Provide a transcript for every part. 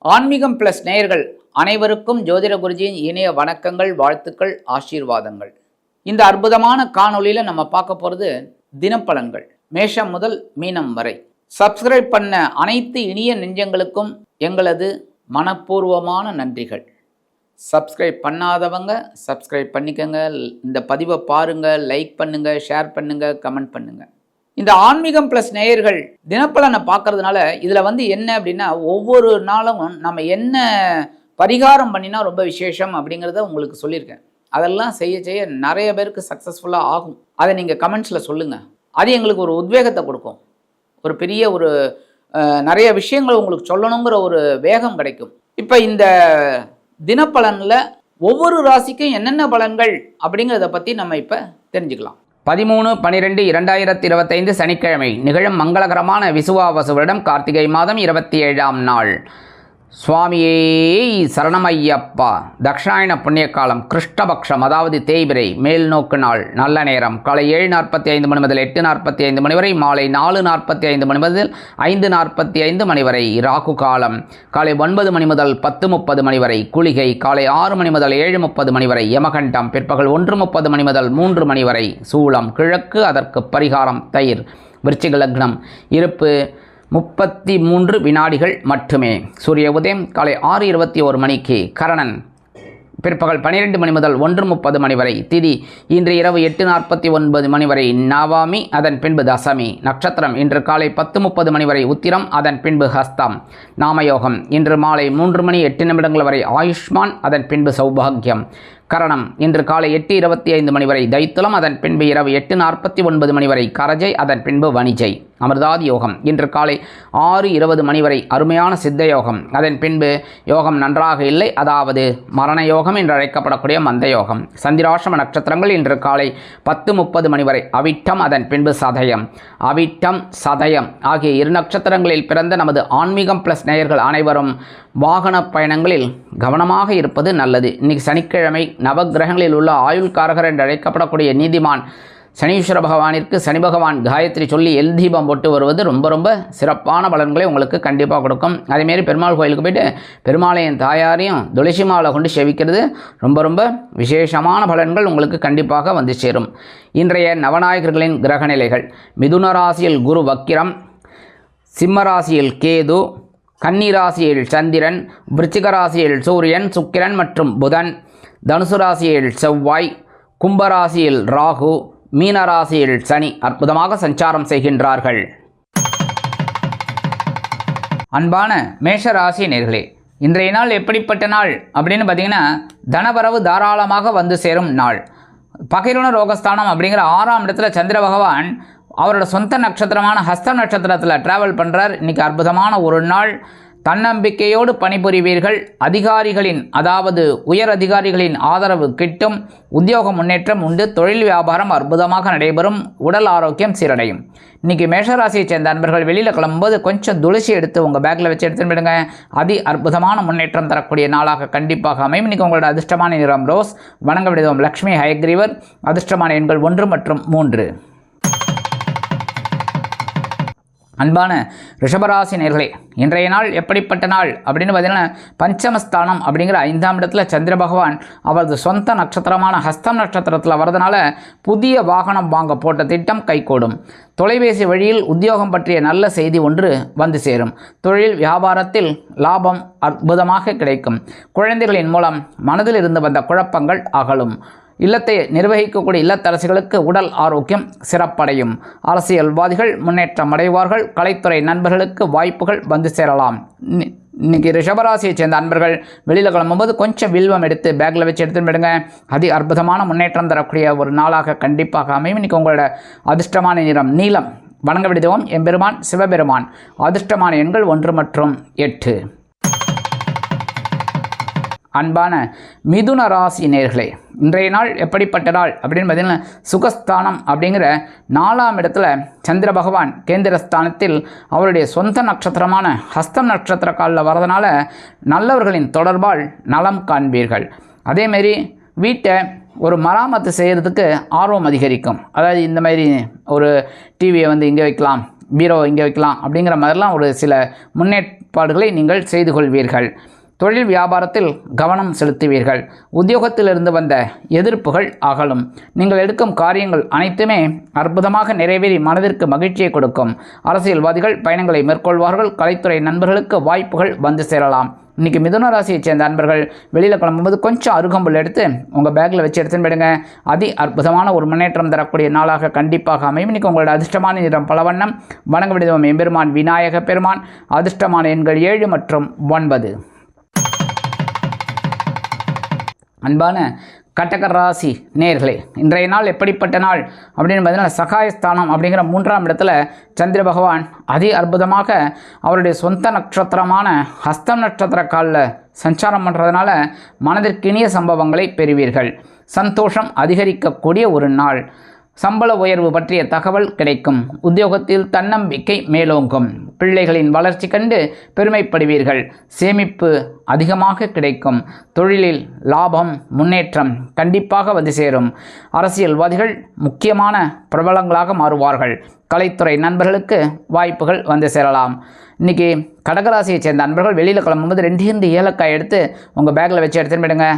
ஆன்மீகம் பிளஸ் நேயர்கள் அனைவருக்கும் ஜோதிட குருஜியின் இணைய வணக்கங்கள், வாழ்த்துக்கள், ஆசீர்வாதங்கள். இந்த அற்புதமான காணொளியில நம்ம பார்க்க போறது தினப்பலன்கள், மேஷம் முதல் மீனம் வரை. சப்ஸ்கிரைப் பண்ண அனைத்து இனிய நெஞ்சங்களுக்கும் எங்களது மனப்பூர்வமான நன்றிகள். சப்ஸ்கிரைப் பண்ணாதவங்க சப்ஸ்கிரைப் பண்ணிக்கங்க. இந்த பதிவை பாருங்க, லைக் பண்ணுங்க, ஷேர் பண்ணுங்க, கமெண்ட் பண்ணுங்க. இந்த ஆன்மீகம் பிளஸ் நேயர்கள் தினப்பலனை பார்க்கறதுனால இதில் என்ன அப்படின்னா, ஒவ்வொரு நாளும் நம்ம என்ன பரிகாரம் பண்ணினா ரொம்ப விசேஷம் அப்படிங்கிறத உங்களுக்கு சொல்லியிருக்கேன். அதெல்லாம் செய்ய நிறைய பேருக்கு சக்ஸஸ்ஃபுல்லாக ஆகும். அதை நீங்கள் கமெண்ட்ஸில் சொல்லுங்கள். அது எங்களுக்கு ஒரு உத்வேகத்தை கொடுக்கும். ஒரு பெரிய நிறைய விஷயங்கள் உங்களுக்கு சொல்லணுங்கிற ஒரு வேகம் கிடைக்கும். இப்போ இந்த தினப்பலனில் ஒவ்வொரு ராசிக்கும் என்னென்ன பலன்கள் அப்படிங்கிறத பற்றி நம்ம இப்போ தெரிஞ்சுக்கலாம். 13/12/2025 சனிக்கிழமை நிகழும் மங்களகரமான விசுவாவசு வருடம் கார்த்திகை மாதம் 27ஆம் நாள். சுவாமியே சரணமையப்பா. தக்ஷாயண புண்ணியகாலம், கிருஷ்ணபக்ஷம் அதாவது தேய்பிரை, மேல் நோக்கு நாள். நல்ல நேரம் காலை 7:45 மணி முதல் 8:45 மணி வரை, மாலை 4:45 மணி முதல் 5:45 மணி வரை. ராகு காலம் காலை 9 மணி முதல் 10:30 மணி வரை. குளிகை காலை 6 மணி முதல் 7:30 மணி வரை. யமகண்டம் பிற்பகல் 1:30 மணி முதல் 3 மணி வரை. சூலம் கிழக்கு, அதற்கு பரிகாரம் தயிர். விருச்சிக லக்னம், இருப்பு 33 வினாடிகள் மட்டுமே. சூரிய உதயம் காலை 6:21 மணிக்கு. கரணன் பிற்பகல் 12 மணி முதல் 1:30 மணி வரை. திதி இன்று இரவு 8:49 மணி வரை. நவமி, அதன் பின்பு தசமி. நட்சத்திரம் இன்று காலை 10:30 மணி வரை உத்திரம், அதன் பின்பு ஹஸ்தம். நாமயோகம் இன்று மாலை 3 மணி 8 நிமிடங்கள் வரை ஆயுஷ்மான், அதன் பின்பு சௌபாகியம். கரணம் இன்று காலை 8:25 மணி வரை தைத்துலம், அதன் பின்பு இரவு 8:49 மணி வரை கரஜை, அதன் பின்பு வணிஜை. அமிர்தாதி யோகம் இன்று காலை 6:20 மணி வரை அருமையான சித்த யோகம், அதன் பின்பு யோகம் நன்றாக இல்லை, அதாவது மரண யோகம் என்று அழைக்கப்படக்கூடிய மந்த யோகம். சந்திராசிரம நட்சத்திரங்கள் இன்று காலை 10:30 மணி வரை அவிட்டம், அதன் பின்பு சதயம். அவிட்டம் சதயம் ஆகிய 2 நட்சத்திரங்களில் பிறந்த நமது ஆன்மீகம் பிளஸ் நேயர்கள் அனைவரும் வாகன பயணங்களில் கவனமாக இருப்பது நல்லது. இன்னைக்கு சனிக்கிழமை. நவகிரகங்களில் உள்ள ஆயுள்காரகர் என்று அழைக்கப்படக்கூடிய நீதிமான் சனீஸ்வர பகவானிற்கு சனி பகவான் காயத்ரி சொல்லி எல் தீபம் போட்டு வருவது ரொம்ப சிறப்பான பலன்களை உங்களுக்கு கண்டிப்பாக கொடுக்கும். அதேமாரி பெருமாள் கோயிலுக்கு போய்ட்டு பெருமாளையும் தாயாரையும் துளசி மாலை கொண்டு செவிக்கிறது ரொம்ப விசேஷமான பலன்கள் உங்களுக்கு கண்டிப்பாக வந்து சேரும். இன்றைய நவநாயகர்களின் கிரக நிலைகள்: மிதுன ராசியில் குரு வக்கிரம், சிம்ம ராசியில் கேது, கன்னிராசியில் சந்திரன், விருச்சிக ராசியில் சூரியன், சுக்கிரன் மற்றும் புதன், தனுசு ராசியில் செவ்வாய், கும்பராசியில் ராகு, மீனராசியில் சனி அற்புதமாக சஞ்சாரம் செய்கின்றார்கள். அன்பான மேஷராசி நேயர்களே, இன்றைய நாள் எப்படிப்பட்ட நாள் அப்படின்னு பார்த்தீங்கன்னா, தனவரவு தாராளமாக வந்து சேரும் நாள். பகைருண ரோகஸ்தானம் அப்படிங்கிற 6ஆம் இடத்துல சந்திர பகவான் அவரோட சொந்த நட்சத்திரமான ஹஸ்த நட்சத்திரத்தில் ட்ராவல் பண்ணுறார். இன்றைக்கி அற்புதமான ஒரு நாள். தன்னம்பிக்கையோடு பணிபுரிவீர்கள். அதிகாரிகளின், அதாவது உயர் அதிகாரிகளின் ஆதரவு கிட்டும். உத்தியோக முன்னேற்றம் உண்டு. தொழில் வியாபாரம் அற்புதமாக நடைபெறும். உடல் ஆரோக்கியம் சீரடையும். இன்றைக்கி மேஷராசியை சேர்ந்த நண்பர்கள் வெளியில் கிளம்பும்போது கொஞ்சம் துளசி எடுத்து உங்கள் பேக்கில் வச்சு எடுத்துன்னு போயிடுங்க. அற்புதமான முன்னேற்றம் தரக்கூடிய நாளாக கண்டிப்பாக அமையும். இன்றைக்கி உங்களோட அதிர்ஷ்டமான நிறம் ரோஸ். வணங்க விடுவோம் லக்ஷ்மி ஹயக்ரீவர். அதிர்ஷ்டமான எண்கள் 1 மற்றும் 3. அன்பான ரிஷபராசி நேயர்களே, இன்றைய நாள் எப்படிப்பட்ட நாள் அப்படின்னு பார்த்தீங்கன்னா, பஞ்சமஸ்தானம் அப்படிங்கிற 5ஆம் இடத்துல சந்திர பகவான் அவரது சொந்த நட்சத்திரமான ஹஸ்தம் நட்சத்திரத்தில் வரதுனால புதிய வாகனம் வாங்க போட்ட திட்டம் கைகூடும். தொலைபேசி வழியில் உத்தியோகம் பற்றிய நல்ல செய்தி ஒன்று வந்து சேரும். தொழில் வியாபாரத்தில் லாபம் அற்புதமாக கிடைக்கும். குழந்தைகளின் மூலம் மனதில் இருந்து வந்த குழப்பங்கள் அகலும். இல்லத்தை நிர்வகிக்கக்கூடிய இல்லத்தரசிகளுக்கு உடல் ஆரோக்கியம் சிறப்படையும். அரசியல்வாதிகள் முன்னேற்றம் அடைவார்கள். கலைத்துறை நண்பர்களுக்கு வாய்ப்புகள் வந்து சேரலாம். இன்றைக்கி ரிஷபராசியை சேர்ந்த நண்பர்கள் வெளியில் கிளம்பும்போது கொஞ்சம் வில்வம் எடுத்து பேக்கில் வச்சு எடுத்துன்னு போயிடுங்க. அற்புதமான முன்னேற்றம் தரக்கூடிய ஒரு நாளாக கண்டிப்பாக அமையும். இன்றைக்கி உங்களோட அதிர்ஷ்டமான நிறம் நீலம். வணங்க விடுவோம் எம்பெருமான் சிவபெருமான். அதிர்ஷ்டமான எண்கள் 1 மற்றும் 8. அன்பான மிதுன ராசி நேயர்களே, இன்றைய நாள் எப்படிப்பட்ட நாள் அப்படின்னு பார்த்தீங்கன்னா, சுகஸ்தானம் அப்படிங்கிற 4ஆம் இடத்துல சந்திர பகவான் கேந்திரஸ்தானத்தில் அவருடைய சொந்த நட்சத்திரமான ஹஸ்தம் நட்சத்திர காலில் வரதுனால நல்லவர்களின் தொடர்பால் நலம் காண்பீர்கள். அதேமாரி வீட்டை ஒரு மராமத்து செய்கிறதுக்கு ஆர்வம் அதிகரிக்கும். அதாவது இந்த மாதிரி ஒரு டிவியை இங்கே வைக்கலாம், பீரோ இங்கே வைக்கலாம் அப்படிங்கிற மாதிரிலாம் ஒரு சில முன்னேற்பாடுகளை நீங்கள் செய்து கொள்வீர்கள். தொழில் வியாபாரத்தில் கவனம் செலுத்துவீர்கள். உத்தியோகத்திலிருந்து வந்த எதிர்ப்புகள் அகலும். நீங்கள் எடுக்கும் காரியங்கள் அனைத்துமே அற்புதமாக நிறைவேறி மனதிற்கு மகிழ்ச்சியை கொடுக்கும். அரசியல்வாதிகள் பயணங்களை மேற்கொள்வார்கள். கலைத்துறை நண்பர்களுக்கு வாய்ப்புகள் வந்து சேரலாம். இன்றைக்கி மிதுன ராசியை சேர்ந்த நண்பர்கள் வெளியில் கிளம்பும்போது கொஞ்சம் அருகம்புல் எடுத்து உங்கள் பேக்கில் வச்சு எடுத்துன்னு போயிடுங்க. அற்புதமான ஒரு முன்னேற்றம் தரக்கூடிய நாளாக கண்டிப்பாக அமையும். இன்றைக்கி உங்களோட அதிர்ஷ்டமான நிறம் பலவண்ணம். வணங்க விடுவோம் எம்பெருமான் விநாயக பெருமான். அதிர்ஷ்டமான எண்கள் 7 மற்றும் 9. அன்பான கடக ராசி நேயர்களே, இன்றைய நாள் எப்படிப்பட்ட நாள் அப்படின்னு பார்த்தீங்கன்னா, சகாயஸ்தானம் அப்படிங்கிற 3ஆம் இடத்துல சந்திர பகவான் அற்புதமாக அவருடைய சொந்த நட்சத்திரமான ஹஸ்தம் நட்சத்திர காலில் சஞ்சாரம் பண்ணுறதுனால மனதிற்கினிய சம்பவங்களை பெறுவீர்கள். சந்தோஷம் அதிகரிக்கக்கூடிய ஒரு நாள். சம்பள உயர்வு பற்றிய தகவல் கிடைக்கும். உத்தியோகத்தில் தன்னம்பிக்கை மேலோங்கும். பிள்ளைகளின் வளர்ச்சி கண்டு பெருமைப்படுவீர்கள். சேமிப்பு அதிகமாக கிடைக்கும். தொழிலில் லாபம் முன்னேற்றம் கண்டிப்பாக வந்து சேரும். அரசியல்வாதிகள் முக்கியமான பிரபலங்களாக மாறுவார்கள். கலைத்துறை நண்பர்களுக்கு வாய்ப்புகள் வந்து சேரலாம். இன்றைக்கி கடகராசியை சேர்ந்த நண்பர்கள் வெளியில் கிளம்பும்போது 2 ஏலக்காய் எடுத்து உங்கள் பேக்கில் வச்சு எடுத்துன்னு போயிடுங்க.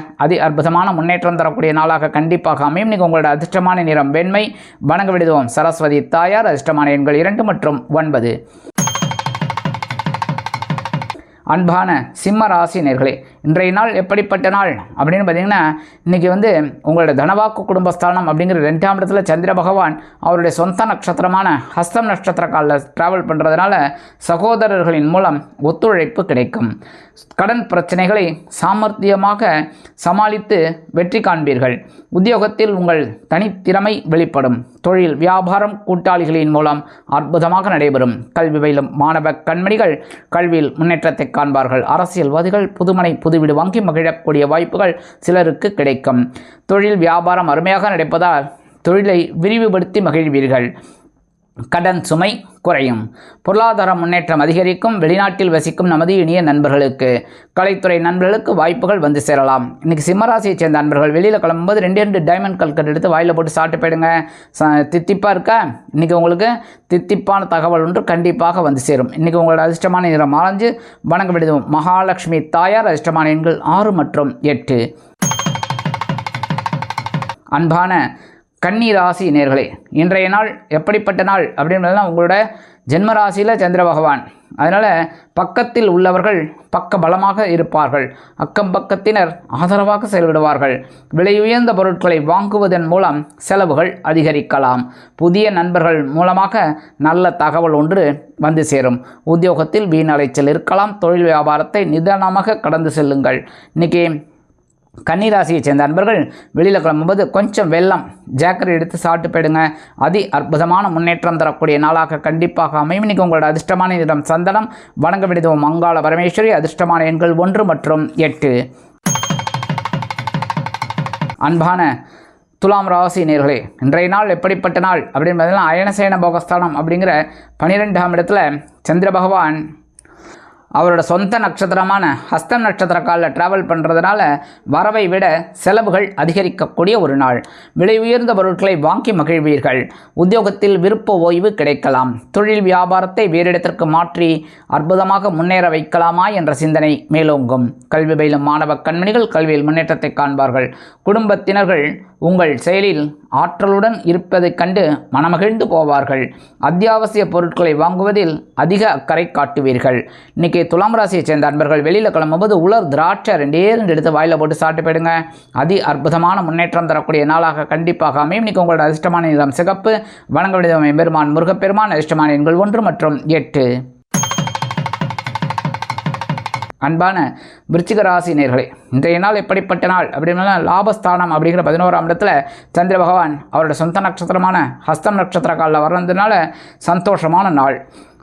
அற்புதமான முன்னேற்றம் தரக்கூடிய நாளாக கண்டிப்பாக அமையும். இன்றைக்கி உங்களோட அதிர்ஷ்டமான நிறம் வெண்மை. வணங்க விடுவோம் சரஸ்வதி தாயார். அதிர்ஷ்டமான எண்கள் 2 மற்றும் 9. அன்பான சிம்ம ராசி நேயர்களே, இன்றைய நாள் எப்படிப்பட்ட நாள் அப்படின்னு பார்த்தீங்கன்னா, இன்றைக்கி உங்களோட தனவாக்கு குடும்பஸ்தானம் அப்படிங்கிற 2ஆம் இடத்துல சந்திர பகவான் அவருடைய சொந்த நட்சத்திரமான ஹஸ்தம் நட்சத்திர காலில் ட்ராவல் பண்ணுறதுனால சகோதரர்களின் மூலம் ஒத்துழைப்பு கிடைக்கும். கடன் பிரச்சனைகளை சாமர்த்தியமாக சமாளித்து வெற்றி காண்பீர்கள். உத்தியோகத்தில் உங்கள் தனித்திறமை வெளிப்படும். தொழில் வியாபாரம் கூட்டாளிகளின் மூலம் அற்புதமாக நடைபெறும். கல்வி பயிலும் மாணவ கண்மணிகள் கல்வியில் முன்னேற்றத்தை காண்பார்கள். அரசியல்வாதிகள் புதுமனை புதுவீடு வாங்கி மகிழக்கூடிய வாய்ப்புகள் சிலருக்கு கிடைக்கும். தொழில் வியாபாரம் அருமையாக நடப்பதால் தொழிலை விரிவுபடுத்தி மகிழ்வீர்கள். கடன் சுமை குறையும். பொருளாதார முன்னேற்றம் அதிகரிக்கும். வெளிநாட்டில் வசிக்கும் நமது இனிய நண்பர்களுக்கு, கலைத்துறை நண்பர்களுக்கு வாய்ப்புகள் வந்து சேரலாம். இன்றைக்கி சிம்மராசியை சேர்ந்த நண்பர்கள் வெளியில் கிளம்பும்போது 2 டைமண்ட் கல்கட் எடுத்து வாயில் போட்டு சாப்பிட்டு போயிடுங்க. தித்திப்பாக இருக்கா? இன்றைக்கி உங்களுக்கு தித்திப்பான தகவல் ஒன்று கண்டிப்பாக வந்து சேரும். இன்றைக்கி உங்களோட அதிர்ஷ்டமான நிறம் ஆரஞ்சு. வணங்க விடுவோம் மகாலட்சுமி தாயார். அதிர்ஷ்டமான எண்கள் 6 மற்றும் 8. அன்பான கன்னி ராசி நேயர்களே, இன்றைய நாள் எப்படிப்பட்ட நாள் அப்படின்றதுலாம் உங்களோட ஜென்ம ராசியில் சந்திர பகவான். அதனால் பக்கத்தில் உள்ளவர்கள் பக்க பலமாக இருப்பார்கள். அக்கம் பக்கத்தினர் ஆதரவாக செயல்படுவார்கள். விலை உயர்ந்த பொருட்களை வாங்குவதன் மூலம் செலவுகள் அதிகரிக்கலாம். புதிய நண்பர்கள் மூலமாக நல்ல தகவல் ஒன்று வந்து சேரும். உத்தியோகத்தில் வீண் அலைச்சல் இருக்கலாம். தொழில் வியாபாரத்தை நிதானமாக கடந்து செல்லுங்கள். இன்றைக்கி கன்னிராசியை சேர்ந்த நண்பர்கள் வெளியில் கிளம்பும்போது கொஞ்சம் வெல்லம் ஜாக்கரை எடுத்து சாப்பிட்டு போயிடுங்க. அற்புதமான முன்னேற்றம் தரக்கூடிய நாளாக கண்டிப்பாக அமையும். இன்றைக்கி உங்களோட அதிர்ஷ்டமான நிறம் சந்தனம். வணங்க விடுவோம் மங்காள பரமேஸ்வரி. அதிர்ஷ்டமான எண்கள் 1 மற்றும் 8. அன்பான துலாம் ராசி நேயர்களே, இன்றைய நாள் எப்படிப்பட்ட நாள் அப்படின்னு பார்த்தீங்கன்னா, அயனசேன போகஸ்தானம் அப்படிங்கிற 12ஆம் இடத்துல சந்திர பகவான் அவரோட சொந்த நட்சத்திரமான ஹஸ்தம் நட்சத்திர காலில் ட்ராவல் பண்ணுறதுனால வரவை விட செலவுகள் அதிகரிக்கக்கூடிய ஒரு நாள். விலை உயர்ந்த பொருட்களை வாங்கி மகிழ்வீர்கள். உத்தியோகத்தில் விருப்ப ஓய்வு கிடைக்கலாம். தொழில் வியாபாரத்தை வேறு இடத்திற்கு மாற்றி அற்புதமாக முன்னேற வைக்கலாமா என்ற சிந்தனை மேலோங்கும். கல்வி பயிலும் மாணவ கண்மணிகள் கல்வியில் முன்னேற்றத்தை காண்பார்கள். குடும்பத்தினர்கள் உங்கள் செயலில் ஆற்றலுடன் இருப்பதைக் கண்டு மனமகிழ்ந்து போவார்கள். அத்தியாவசிய பொருட்களை வாங்குவதில் அதிக அக்கறை காட்டுவீர்கள். இன்றைக்கி துலாம் ராசியை சேர்ந்த நண்பர்கள் வெளியில் கிளம்பும்போது உலர் திராட்சை 2 எடுத்து வாயில் போட்டு சாப்பிட்டு போயிடுங்க. அற்புதமான முன்னேற்றம் தரக்கூடிய நாளாக கண்டிப்பாக அமையும். இன்றைக்கி உங்களோட அதிர்ஷ்டமான நிறம் சிகப்பு. வணங்க விடுவோம் பெருமான் முருகப்பெருமான். அதிர்ஷ்டமான எண்கள் 1 மற்றும் 8. அன்பான விருச்சிக ராசி நேயர்களே, இன்றைய நாள் எப்படிப்பட்ட நாள் அப்படின்னா, லாபஸ்தானம் அப்படிங்கிற 11ஆம் இடத்துல சந்திர பகவான் அவரோட சொந்த நட்சத்திரமான ஹஸ்தம் நட்சத்திர காலில் வர்றதுனால சந்தோஷமான நாள்.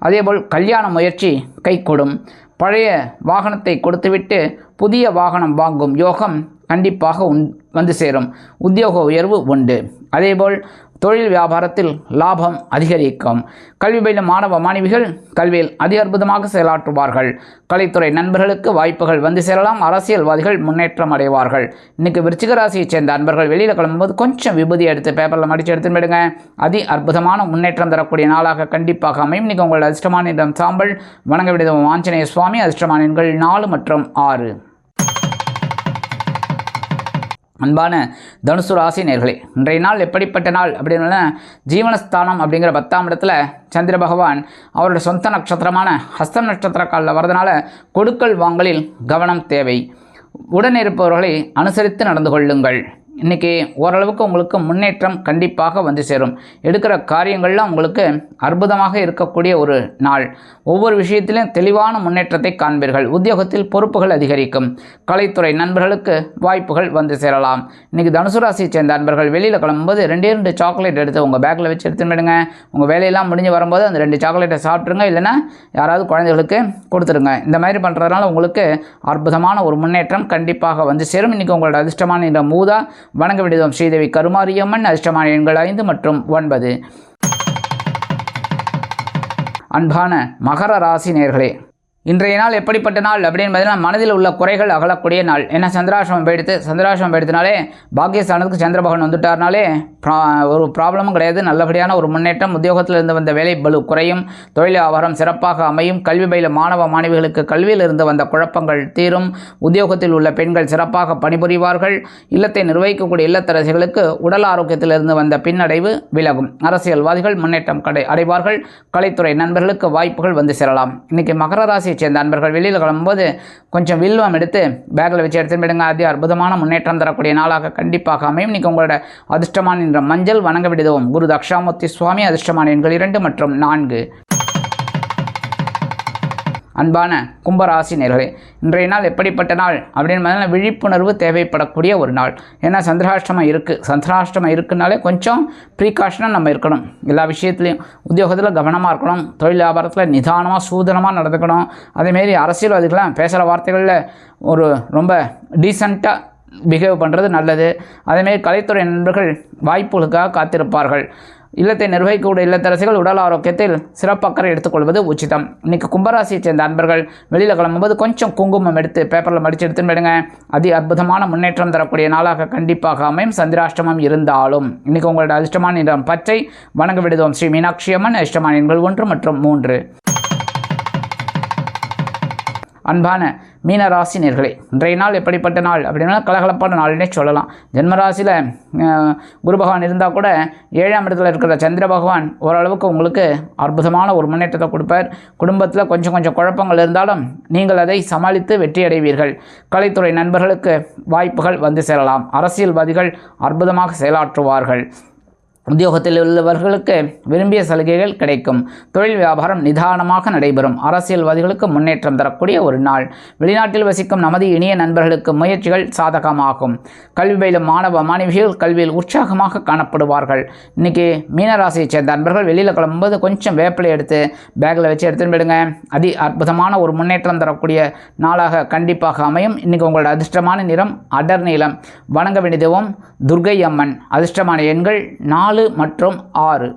அதேபோல் கல்யாண முயற்சி கைகூடும். பழைய வாகனத்தை கொடுத்துவிட்டு புதிய வாகனம் வாங்கும் யோகம் கண்டிப்பாக வந்து சேரும். உத்தியோக உயர்வு உண்டு. அதேபோல் தொழில் வியாபாரத்தில் லாபம் அதிகரிக்கும். கல்வி பயிலும் மாணவ மாணவிகள் கல்வியில் அதி அற்புதமாக செயலாற்றுவார்கள். கலைத்துறை நண்பர்களுக்கு வாய்ப்புகள் வந்து சேரலாம். அரசியல்வாதிகள் முன்னேற்றம் அடைவார்கள். இன்றைக்கி விருச்சிக ராசியைச் சேர்ந்த அன்பர்கள் வெளியில் கிளம்பும்போது கொஞ்சம் விபூதி எடுத்து பேப்பரில் மடித்து எடுத்துன்னு போயிடுங்க. அதி அற்புதமான முன்னேற்றம் தரக்கூடிய நாளாக கண்டிப்பாக அமையும். இன்றைக்கி உங்கள் அதிர்ஷ்டமான இடம் சாம்பல். வணங்க விடுதம் ஆஞ்சநேய சுவாமி. அதிர்ஷ்டமான எண்கள் 4 மற்றும் 6. அன்பான தனுசு ராசி நேயர்களே, இன்றைய நாள் எப்படிப்பட்ட நாள் அப்படின்னா, ஜீவனஸ்தானம் அப்படிங்கிற 10ஆம் இடத்துல சந்திர பகவான் அவருடைய சொந்த நட்சத்திரமான ஹஸ்தம் நட்சத்திர காலில் வரதுனால கொடுக்கல் வாங்கலில் கவனம் தேவை. உடன் இருப்பவர்களை அனுசரித்து நடந்து கொள்ளுங்கள். இன்றைக்கி ஓரளவுக்கு உங்களுக்கு முன்னேற்றம் கண்டிப்பாக வந்து சேரும். எடுக்கிற காரியங்கள்லாம் உங்களுக்கு அற்புதமாக இருக்கக்கூடிய ஒரு நாள். ஒவ்வொரு விஷயத்திலும் தெளிவான முன்னேற்றத்தை காண்பீர்கள். உத்தியோகத்தில் பொறுப்புகள் அதிகரிக்கும். கலைத்துறை நண்பர்களுக்கு வாய்ப்புகள் வந்து சேரலாம். இன்றைக்கி தனுசு ராசியை சேர்ந்த நண்பர்கள் வெளியில் கிளம்பும்போது 2 சாக்லேட் எடுத்து உங்கள் பேக்கில் வச்சு எடுத்துன்னு போயிடுங்க. உங்கள் வேலையெல்லாம் முடிஞ்சு வரும்போது அந்த 2 சாக்லேட்டை சாப்பிட்ருங்க. இல்லைன்னா யாராவது குழந்தைகளுக்கு கொடுத்துருங்க. இந்த மாதிரி பண்ணுறதுனால உங்களுக்கு அற்புதமான ஒரு முன்னேற்றம் கண்டிப்பாக வந்து சேரும். இன்றைக்கி உங்களோட அதிர்ஷ்டமான இந்த மூதா. வணங்க விடுதோம் ஸ்ரீதேவி கருமாரியம்மன். அதிர்ஷ்டமான எண்கள் 5 மற்றும் 9. அன்பான மகர ராசி நேயர்களே, இன்றைய நாள் எப்படிப்பட்ட நாள் அப்படின்னு பார்த்தீங்கன்னா, மனதில் உள்ள குறைகள் அகலக்கூடிய நாள். ஏன்னா சந்திராசிரமம் போயிடுத்தினாலே பாக்கியஸ்தானத்துக்கு சந்திர பகவான் வந்துட்டார்னாலே ஒரு ப்ராப்ளமும் கிடையாது. நல்லபடியான ஒரு முன்னேற்றம். உத்தியோகத்தில் இருந்து வந்த வேலை பளு குறையும். தொழில் வியாபாரம் சிறப்பாக அமையும். கல்வி பயில மாணவ மாணவிகளுக்கு கல்வியில் இருந்து வந்த குழப்பங்கள் தீரும். உத்தியோகத்தில் உள்ள பெண்கள் சிறப்பாக பணிபுரிவார்கள். இல்லத்தை நிர்வகிக்கக்கூடிய இல்லத்தரசிகளுக்கு உடல் ஆரோக்கியத்தில் இருந்து வந்த பின்னடைவு விலகும். அரசியல்வாதிகள் முன்னேற்றம் அடைவார்கள். கலைத்துறை நண்பர்களுக்கு வாய்ப்புகள் வந்து சேரலாம். இன்றைக்கி மகர ராசியை சேர்ந்த நண்பர்கள் வெளியில் கிளம்பும்போது கொஞ்சம் வில்வம் எடுத்து பேக்கில் வச்சு எடுத்துன்னு போயிடுங்க. அதி அற்புதமான முன்னேற்றம் தரக்கூடிய நாளாக கண்டிப்பாக அமையும். இன்றைக்கி உங்களோட அதிர்ஷ்டமான என்ற மஞ்சள். வணங்க விடுதோம் குரு தக்ஷாமூர்த்தி சுவாமி. அதிர்ஷ்டமான எண்கள் 2 மற்றும் 4. அன்பான கும்பராசி நேயர்களே, இன்றைய நாள் எப்படிப்பட்ட நாள் அப்படின்னு பார்த்தீங்கன்னா, விழிப்புணர்வு தேவைப்படக்கூடிய ஒரு நாள். ஏன்னா சந்திராஷ்டமம் இருக்குது. சந்திராஷ்டமம் இருக்குனாலே கொஞ்சம் ப்ரீகாஷனாக நம்ம இருக்கணும். எல்லா விஷயத்துலையும் உத்தியோகத்தில் கவனமாக இருக்கணும். தொழில் வியாபாரத்தில் நிதானமாக சூதனமாக நடந்துக்கணும். அதேமாரி அரசியல்வாதிகளாம் பேசுகிற வார்த்தைகளில் ஒரு ரொம்ப டீசெண்டாக பிஹேவ் பண்ணுறது நல்லது. அதேமாரி கலைத்துறை நண்பர்கள் வாய்ப்புகளுக்காக காத்திருப்பார்கள். இல்லத்தை நிர்வகிக்கக்கூடிய இல்லத்தரசிகள் உடல் ஆரோக்கியத்தில் சிறப்பக்கறை எடுத்துக்கொள்வது உச்சிதம். இன்றைக்கி கும்பராசியை சேர்ந்த அன்பர்கள் வெளியில் கிளம்பும்போது கொஞ்சம் குங்குமம் எடுத்து பேப்பரில் மடித்து எடுத்துன்னு போயிடுங்க. அதி அற்புதமான முன்னேற்றம் தரக்கூடிய நாளாக கண்டிப்பாக அமையும். சந்திராஷ்டமம் இருந்தாலும் இன்றைக்கி உங்களோட அதிர்ஷ்டமான நிறம் பச்சை. வணங்க விடுதோம் ஸ்ரீ மீனாட்சி அம்மன். அதிர்ஷ்டமான எண்கள் 1 மற்றும் 3. அன்பான மீனராசி நேயர்களே, இன்றைய நாள் எப்படிப்பட்ட நாள் அப்படின்னா, கலகலப்பான நாள்னே சொல்லலாம். ஜென்மராசியில் குரு பகவான் இருந்தால் கூட 7ஆம் இடத்துல இருக்கிற சந்திர பகவான் ஓரளவுக்கு உங்களுக்கு அற்புதமான ஒரு முன்னேற்றத்தை கொடுப்பார். குடும்பத்தில் கொஞ்சம் குழப்பங்கள் இருந்தாலும் நீங்கள் அதை சமாளித்து வெற்றி அடைவீர்கள். கலைத்துறை நண்பர்களுக்கு வாய்ப்புகள் வந்து சேரலாம். அரசியல்வாதிகள் அற்புதமாக செயலாற்றுவார்கள். உத்தியோகத்தில் உள்ளவர்களுக்கு விரும்பிய சலுகைகள் கிடைக்கும். தொழில் வியாபாரம் நிதானமாக நடைபெறும். அரசியல்வாதிகளுக்கு முன்னேற்றம் தரக்கூடிய ஒரு நாள். வெளிநாட்டில் வசிக்கும் நமது இனிய நண்பர்களுக்கு முயற்சிகள் சாதகமாகும். கல்வி பயிலும் மாணவ மாணவிகள் கல்வியில் உற்சாகமாக காணப்படுவார்கள். இன்றைக்கி மீனராசியை சேர்ந்த நண்பர்கள் வெளியில் கிளம்பும்போது கொஞ்சம் வேப்பிலை எடுத்து பேக்கில் வச்சு எடுத்துன்னு போயிடுங்க. அதி அற்புதமான ஒரு முன்னேற்றம் தரக்கூடிய நாளாக கண்டிப்பாக அமையும். இன்றைக்கி உங்களோட அதிர்ஷ்டமான நிறம் அடர் நீலம். வணங்க வேண்டியதும் துர்க்கை அம்மன். அதிர்ஷ்டமான எண்கள் 4 மற்றும் 6.